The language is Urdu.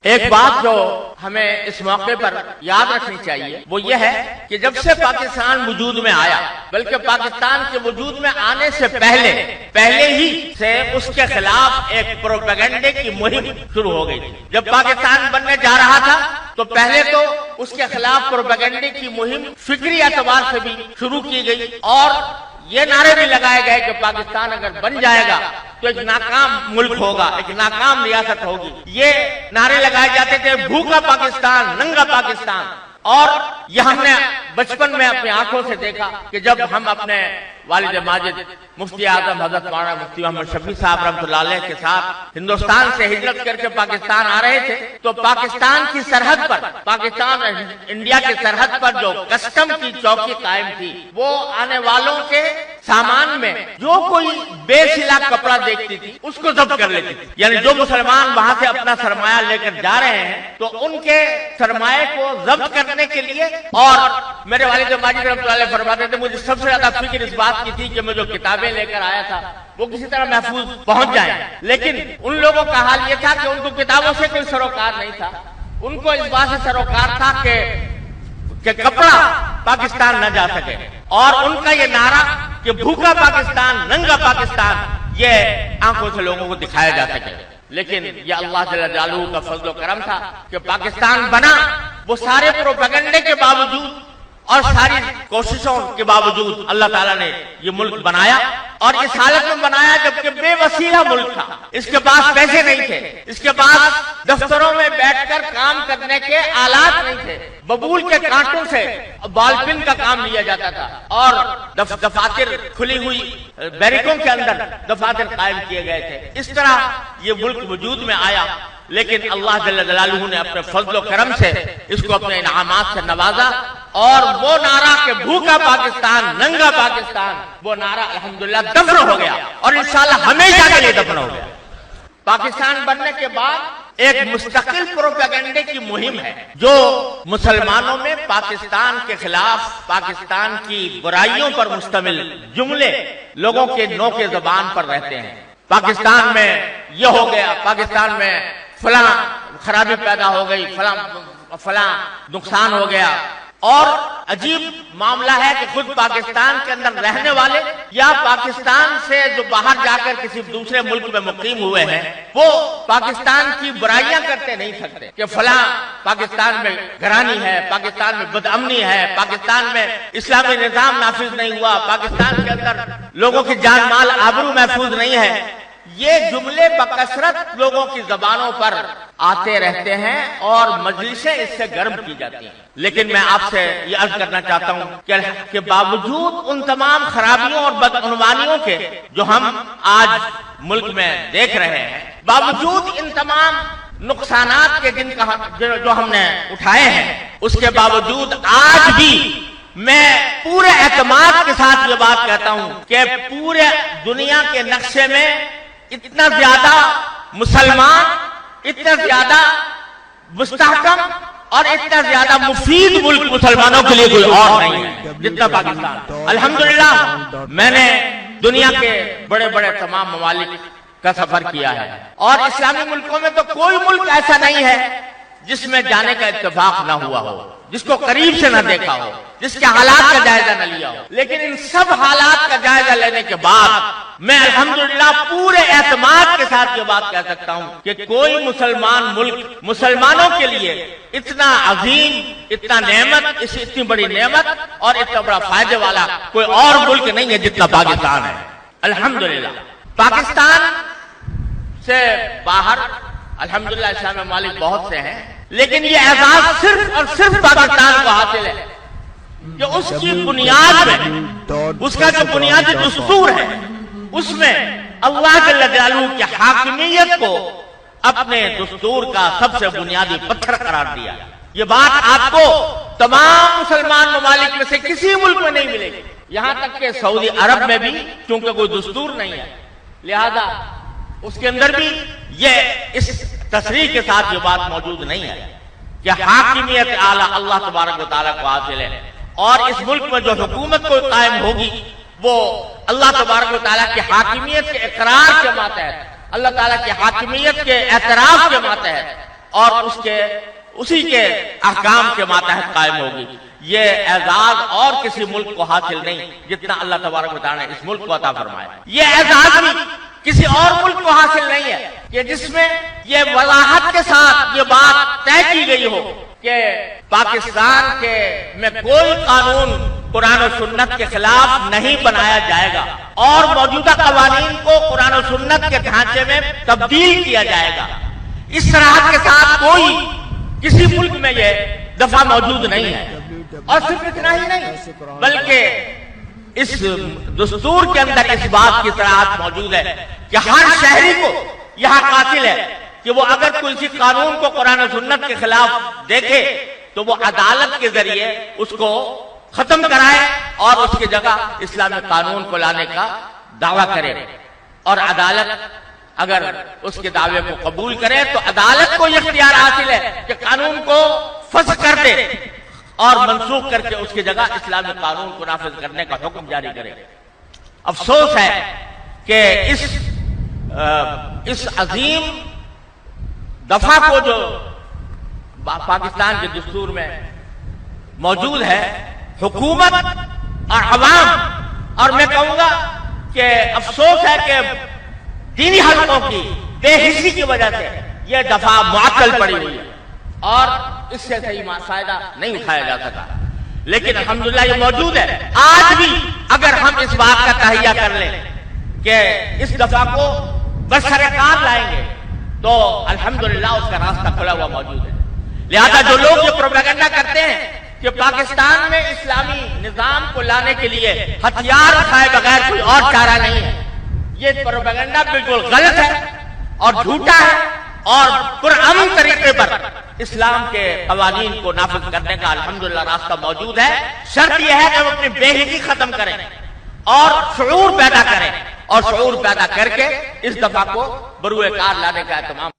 ایک بات جو ہمیں اس موقع پر یاد رکھنی چاہیے وہ یہ ہے کہ جب سے پاکستان وجود میں آیا، بلکہ پاکستان کے وجود میں آنے سے پہلے ہی سے اس کے خلاف ایک پروپیگنڈے کی مہم شروع ہو گئی تھی۔ جب پاکستان بننے جا رہا تھا تو پہلے تو اس کے خلاف پروپیگنڈے کی مہم فکری اعتبار سے بھی شروع کی گئی، اور یہ نعرے بھی لگائے گئے کہ پاکستان اگر بن جائے گا تو ایک ناکام ملک ہوگا، ایک ناکام ریاست ہوگی۔ یہ نعرے لگائے جاتے تھے بھوکا پاکستان، ننگا پاکستان۔ اور یہ ہم نے بچپن میں اپنی آنکھوں سے دیکھا کہ جب ہم اپنے والد ماجد مفتی اعظم حضرت مولانا مفتی محمد شفیع صاحب رحمۃ اللہ علیہ کے ساتھ ہندوستان سے ہجرت کر کے پاکستان آ رہے تھے تو پاکستان کی سرحد پر، پاکستان انڈیا کی سرحد پر جو کسٹم کی چوکی قائم تھی، وہ آنے والوں کے سامان میں جو کوئی بے سلا کپڑا دیکھتی تھی اس کو ضبط کر لیتی تھی۔ یعنی جو مسلمان وہاں سے اپنا سرمایہ لے کر جا رہے ہیں تو ان کے سرمایہ کو ضبط کرنے کے لیے، اور میرے والد ماجد رحمۃ اللہ علیہ فرماتے تھے مجھے سب سے زیادہ فکر اس بات کی تھی کہ میں جو کتابیں لے کر آیا تھا وہ کسی طرح محفوظ پہنچ جائیں، لیکن ان لوگوں کا حال یہ تھا کہ ان کو کتابوں سے کوئی سروکار نہیں تھا، ان کو اس بات سے سروکار تھا کہ کپڑا پاکستان نہ جا سکے، اور ان کا یہ نعرہ کہ بھوکا پاکستان، ننگا پاکستان، یہ آنکھوں سے لوگوں کو دکھایا جا سکے۔ لیکن یہ اللہ جل جلالہ کا فضل و کرم تھا کہ پاکستان بنا، وہ سارے پروپیگنڈے کے باوجود اور ساری کوششوں کے باوجود اللہ تعالیٰ نے یہ ملک بنایا، اور اس حالت میں بنایا جبکہ بے وسیلہ ملک تھا۔ اس کے پاس پیسے نہیں تھے، اس کے پاس دفتروں میں بیٹھ کر کام کرنے کے آلات نہیں تھے، ببول کے کانٹوں سے بال پن کا کام لیا جاتا تھا، اور دفاتر کھلی ہوئی بیرکوں کے اندر دفاتر قائم کیے گئے تھے۔ اس طرح یہ ملک وجود میں آیا، لیکن اللہ جل جلالہ نے اپنے فضل و کرم سے اس کو اپنے انعامات سے نوازا، اور وہ نعرہ کہ بھوکا پاکستان، ننگا پاکستان، وہ نعرہ الحمدللہ دفن ہو گیا، اور انشاءاللہ ہمیشہ کے لیے دفن ہو گیا۔ پاکستان بننے کے بعد ایک مستقل پروپیگنڈے کی مہم ہے جو مسلمانوں میں پاکستان کے خلاف، پاکستان کی برائیوں پر مشتمل جملے لوگوں کے نوک زبان پر رہتے ہیں۔ پاکستان میں یہ ہو گیا، پاکستان میں فلاں خرابی پیدا ہو گئی، فلاں نقصان ہو گیا، اور عجیب معاملہ ہے کہ خود پاکستان کے اندر رہنے والے یا پاکستان سے جو باہر جا کر کسی دوسرے ملک میں مقیم ہوئے ہیں وہ پاکستان کی برائیاں کرتے نہیں سکتے کہ فلاں پاکستان میں گھرانی ہے، پاکستان میں بدامنی ہے، پاکستان میں اسلامی نظام نافذ نہیں ہوا، پاکستان کے اندر لوگوں کی جان مال آبرو محفوظ نہیں ہے۔ یہ جملے بکثرت لوگوں کی زبانوں پر آتے رہتے ہیں اور مجلسیں اس سے گرم کی جاتی ہیں، لیکن میں آپ سے یہ عرض کرنا چاہتا ہوں کہ باوجود ان تمام خرابیوں اور بدعنوانیوں کے جو ہم آج ملک میں دیکھ رہے ہیں، باوجود ان تمام نقصانات کے جو ہم نے اٹھائے ہیں، اس کے باوجود آج بھی میں پورے اعتماد کے ساتھ یہ بات کہتا ہوں کہ پورے دنیا کے نقشے میں اتنا زیادہ مسلمان، اتنا زیادہ مستحکم اور اتنا زیادہ مفید ملک مسلمانوں کے لیے کوئی اور نہیں ہے جتنا پاکستان۔ الحمدللہ میں نے دنیا کے بڑے بڑے تمام ممالک کا سفر کیا ہے، اور اسلامی ملکوں میں تو کوئی ملک ایسا نہیں ہے جس میں جانے کا اتفاق نہ ہوا ہو، جس کو قریب سے نہ دیکھا ہو، جس کے حالات کا جائزہ نہ لیا ہو، لیکن ان سب حالات کا جائزہ لینے کے بعد میں الحمدللہ پورے اعتماد کے ساتھ یہ بات کہہ سکتا ہوں کہ کوئی مسلمان ملک مسلمانوں کے لیے اتنا عظیم، اتنا نعمت، اتنی بڑی نعمت اور اتنا بڑا فائدے والا کوئی اور ملک نہیں ہے جتنا پاکستان ہے۔ الحمدللہ پاکستان سے باہر الحمدللہ اسلامی ممالک بہت سے ہیں، لیکن یہ اعزاز صرف اور صرف پاکستان کو حاصل ہے کہ اس کی بنیاد میں، اس کا جو بنیادی دستور ہے، اس میں اللہ جل جلالہ کی حاکمیت کو اپنے دستور کا سب سے بنیادی پتھر قرار دیا۔ یہ بات آپ کو تمام مسلمان ممالک میں سے کسی ملک میں نہیں ملے گی، یہاں تک کہ سعودی عرب میں بھی چونکہ کوئی دستور نہیں ہے، لہذا اس کے اندر بھی یہ اس تصریح کے ساتھ یہ بات موجود نہیں ہے کہ حاکمیت اعلیٰ اللہ تبارک و تعالیٰ کو حاصل ہے، اور اس ملک میں جو حکومت کو قائم ہوگی وہ اللہ تبارک و تعالیٰ کی حاکمیت کے اقرار کے ماتحت، اللہ تعالیٰ کی حاکمیت کے اعتراف کے ماتحت اور اسی کے احکام کے ماتحت قائم ہوگی۔ یہ اعزاز اور کسی ملک کو حاصل نہیں جتنا اللہ تبارک و تعالیٰ نے اس ملک کو عطا فرمایا۔ یہ اعزاز بھی کسی اور ملک کو حاصل نہیں ہے کہ جس میں یہ وضاحت کے ساتھ یہ بات طے کی گئی ہو کہ پاکستان میں کوئی قانون قرآن و سنت کے خلاف نہیں بنایا جائے گا اور موجودہ قوانین کو قرآن و سنت کے ڈھانچے میں تبدیل کیا جائے گا۔ اس صراحت کے ساتھ کوئی کسی ملک میں یہ دفعہ موجود نہیں ہے۔ اور صرف اتنا ہی نہیں بلکہ اس دستور کے اندر اس بات کی صراحت موجود ہے کہ ہر شہری کو یہاں قاتل ہے کہ وہ اگر کسی قانون کو قرآن و سنت کے خلاف دیکھے تو وہ عدالت کے ذریعے اس کو ختم کرائے اور اس کی جگہ اسلامی قانون کو لانے کا دعویٰ کرے، اور عدالت اگر اس کے دعوے کو قبول کرے تو عدالت کو یہ اختیار حاصل ہے کہ قانون کو فسخ کر دے اور منسوخ کر کے اس کی جگہ اسلامی قانون کو نافذ کرنے کا حکم جاری کرے۔ افسوس ہے کہ اس عظیم دفعہ کو جو پاکستان کے دستور میں موجود ہے، حکومت اور عوام، اور میں کہوں گا کہ افسوس ہے کہ دینی حلقوں کی بے حسی کی وجہ سے یہ دفعہ معطل پڑی ہوئی ہے اور اس سے صحیح فائدہ نہیں اٹھایا جا سکا، لیکن الحمدللہ یہ موجود ہے۔ آج بھی اگر ہم اس بات کا تہیہ کر لیں کہ اس دفعہ کو برسرکار لائیں گے تو الحمدللہ اس کا راستہ کھلا ہوا موجود ہے۔ لہذا جو لوگ یہ پروپیگنڈا کرتے ہیں کہ پاکستان میں اسلامی نظام کو لانے کے لیے ہتھیار اٹھائے بغیر کوئی اور چارہ نہیں ہے، یہ پروپیگنڈا بالکل غلط ہے اور جھوٹا ہے، اور پرامن طریقے پر اسلام کے قوانین کو نافذ کرنے کا الحمدللہ راستہ موجود ہے۔ شرط یہ ہے کہ ہم اپنی بے حسی ختم کریں اور شعور پیدا کریں، اور شعور پیدا کر کے اس دفعہ کو بروئے کار لانے کا اہتمام